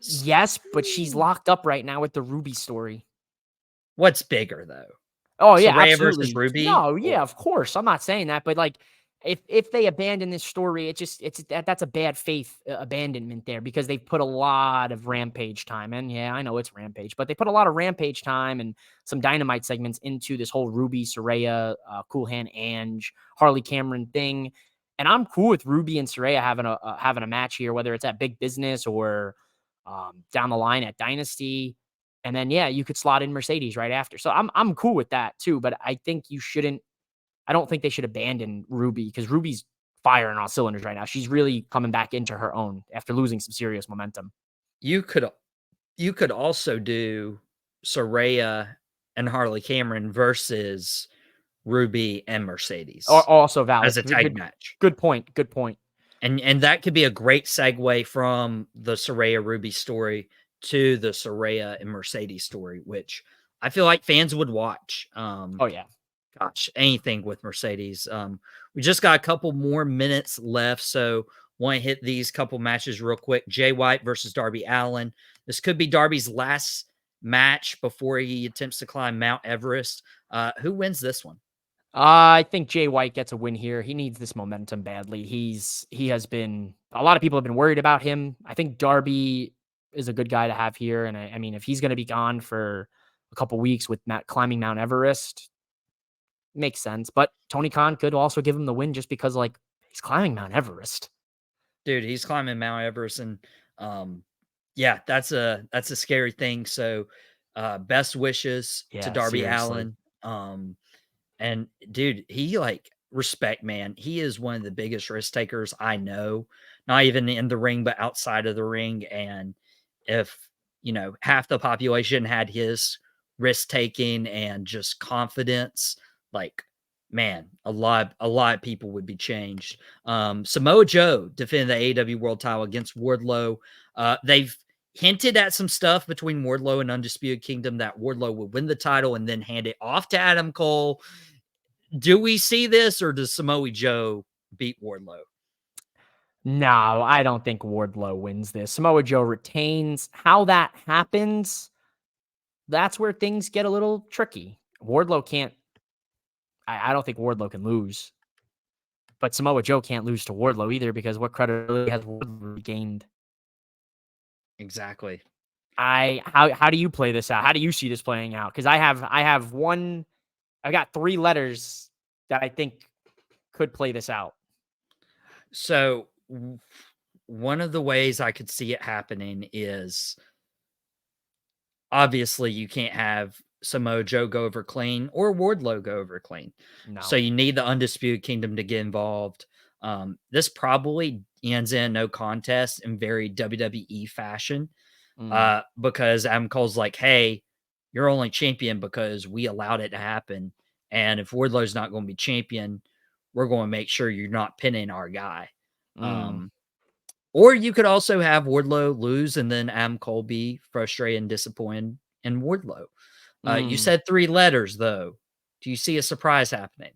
yes, but she's locked up right now with the Ruby story. What's bigger though? Oh yeah, Saraya absolutely. versus Ruby? No, yeah, of course. I'm not saying that, but if they abandon this story, that's a bad faith abandonment there because they've put a lot of Rampage time, and yeah, I know it's Rampage, but they put a lot of Rampage time and some Dynamite segments into this whole Ruby, Saraya, Cool Hand, Ange, Harley Cameron thing, and I'm cool with Ruby and Saraya having a match here, whether it's at Big Business or down the line at Dynasty. And then, yeah, you could slot in Mercedes right after. So I'm cool with that too. But I think I don't think they should abandon Ruby because Ruby's firing on cylinders right now. She's really coming back into her own after losing some serious momentum. You could also do Saraya and Harley Cameron versus Ruby and Mercedes Also valid. as a tag match. Good point. Good point. And that could be a great segue from the Saraya Ruby story to the Saraya and Mercedes story, which I feel like fans would watch. Oh yeah. Gosh, anything with Mercedes. We just got a couple more minutes left, so want to hit these couple matches real quick. Jay White versus Darby Allin. This could be Darby's last match before he attempts to climb Mount Everest. Who wins this one? I think Jay White gets a win here. He needs this momentum badly. He has been a lot of people have been worried about him. I think Darby is a good guy to have here. And I mean, if he's going to be gone for a couple weeks with climbing Mount Everest, makes sense. But Tony Khan could also give him the win just because he's climbing Mount Everest. Dude, he's climbing Mount Everest, and yeah, that's a scary thing. So Best wishes to Yeah, Darby seriously. Allin. And dude, he like respect, man. He is one of the biggest risk takers I know, not even in the ring, but outside of the ring. And if, half the population had his risk taking and just confidence, like, man, a lot of people would be changed. Samoa Joe defended the AEW World Title against Wardlow. They've hinted at some stuff between Wardlow and Undisputed Kingdom that Wardlow would win the title and then hand it off to Adam Cole. Do we see this, or does Samoa Joe beat Wardlow? No, I don't think Wardlow wins this. Samoa Joe retains. How that happens, that's where things get a little tricky. Wardlow can't, I don't think Wardlow can lose. But Samoa Joe can't lose to Wardlow either because what credibility has Wardlow gained? Exactly. How do you play this out? How do you see this playing out? Because I've got 3 letters that I think could play this out. So one of the ways I could see it happening is obviously you can't have Samoa Joe go over clean or Wardlow go over clean. So No. you need the Undisputed Kingdom to get involved. This probably ends in no contest in very WWE fashion. Because Adam Cole's like, hey, you're only champion because we allowed it to happen. And if Wardlow's not going to be champion, we're going to make sure you're not pinning our guy. Mm, Or you could also have Wardlow lose and then Adam Cole be frustrated and disappointed in Wardlow. You mm. said 3 letters, though. Do you see a surprise happening?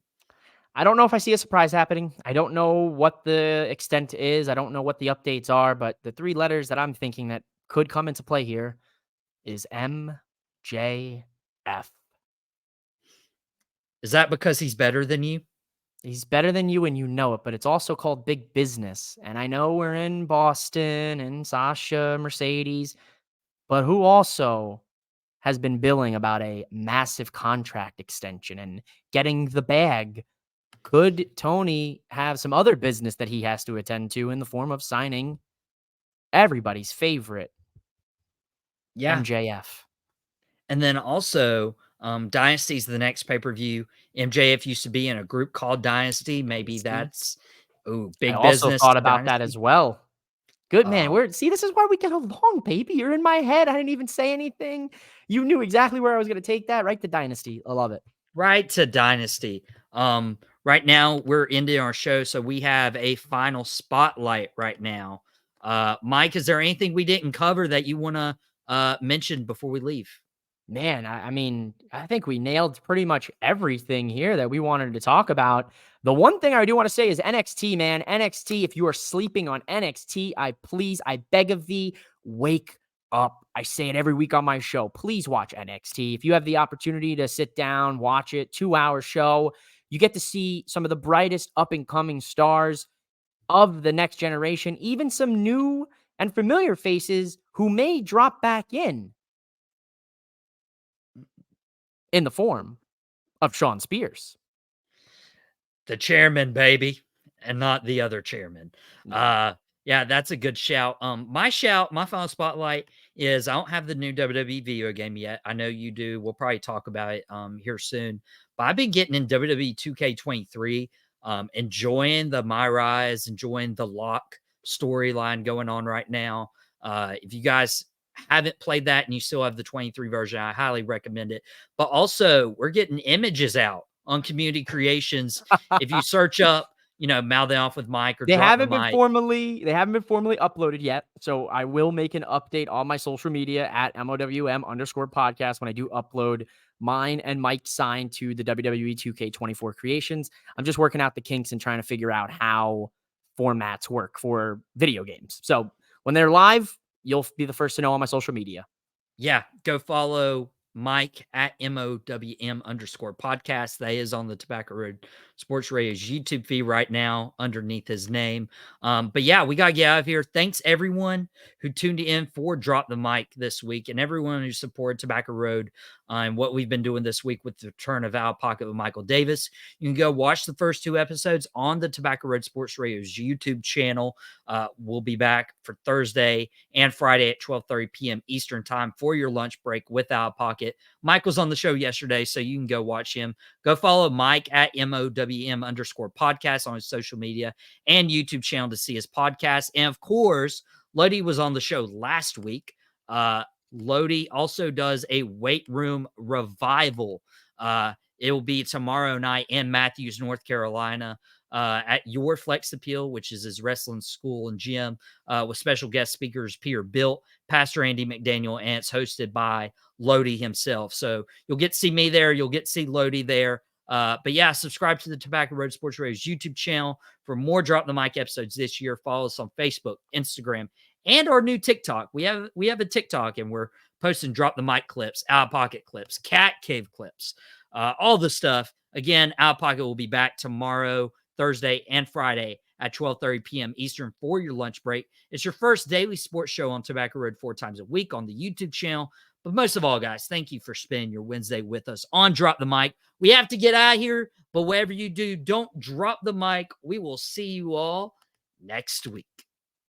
I don't know if I see a surprise happening. I don't know what the extent is. I don't know what the updates are, but the 3 letters that I'm thinking that could come into play here is MJF. Is that because he's better than you? He's better than you and you know it, but it's also called big business. And I know we're in Boston and Sasha, Mercedes, but who also has been billing about a massive contract extension and getting the bag? Could Tony have some other business that he has to attend to in the form of signing everybody's favorite Yeah. MJF? And then also, Dynasty's the next pay-per-view. MJF used to be in a group called Dynasty. Maybe Dynasty. that's I big also business thought to about that Dynasty. as well. Good man. Um, We're see, this is why we get along, baby. You're in my head. I didn't even say anything. You knew exactly where I was going to take that. Right to Dynasty. I love it. right to Dynasty. Right now we're ending our show, so we have a final spotlight right now. Mike, is there anything we didn't cover that you want to mention before we leave? Man, I mean, I think we nailed pretty much everything here that we wanted to talk about. The one thing I do want to say is NXT, man. NXT, if you are sleeping on NXT, I beg of thee, wake up. I say it every week on my show. Please watch NXT. If you have the opportunity to sit down, watch it, 2-hour show, you get to see some of the brightest up and coming stars of the next generation, even some new and familiar faces who may drop back in the form of Sean Spears. The chairman, baby, and not the other chairman. No. Yeah, that's a good shout. My final spotlight is I don't have the new WWE video game yet. I know you do. We'll probably talk about it here soon. But I've been getting in WWE 2K23, enjoying the My Rise, enjoying the Lock storyline going on right now. If you guys haven't played that and you still have the 23 version, I highly recommend it. But also, we're getting images out on Community Creations. If you search up, Mouth It Off with Mike or Drop the Mic. They haven't been formally uploaded yet. So I will make an update on my social media at MOWM_podcast when I do upload mine and Mike's sign to the WWE 2K24 creations. I'm just working out the kinks and trying to figure out how formats work for video games. So when they're live, you'll be the first to know on my social media. Yeah, go follow Mike at MOWM_podcast. That is on the Tobacco Road Sports Radio's YouTube feed right now underneath his name. But yeah, we got to get out of here. Thanks everyone who tuned in for Drop the Mic this week and everyone who supported Tobacco Road and what we've been doing this week with the return of Outta Pocket with Michael Davis. You can go watch the first 2 episodes on the Tobacco Road Sports Radio's YouTube channel. We'll be back for Thursday and Friday at 12:30 p.m. Eastern time for your lunch break with Outta Pocket. Mike was on the show yesterday, so you can go watch him. Go follow Mike at MOWM_podcast on his social media and YouTube channel to see his podcast. And of course, Lodi was on the show last week. Lodi also does a weight room revival. It will be tomorrow night in Matthews, North Carolina, at Your Flex Appeal, which is his wrestling school and gym, with special guest speakers Peter Built, Pastor Andy McDaniel, and it's hosted by Lodi himself. So you'll get to see me there. You'll get to see Lodi there. But yeah, subscribe to the Tobacco Road Sports Radio's YouTube channel for more Drop the Mic episodes this year. Follow us on Facebook, Instagram, and our new TikTok. We have a TikTok, and we're posting Drop the Mic clips, Outta Pocket clips, Cat Cave clips, all the stuff. Again, Outta Pocket will be back tomorrow, Thursday, and Friday at 12:30 p.m. Eastern for your lunch break. It's your first daily sports show on Tobacco Road 4 times a week on the YouTube channel. But most of all, guys, thank you for spending your Wednesday with us on Drop the Mic. We have to get out of here, but whatever you do, don't drop the mic. We will see you all next week.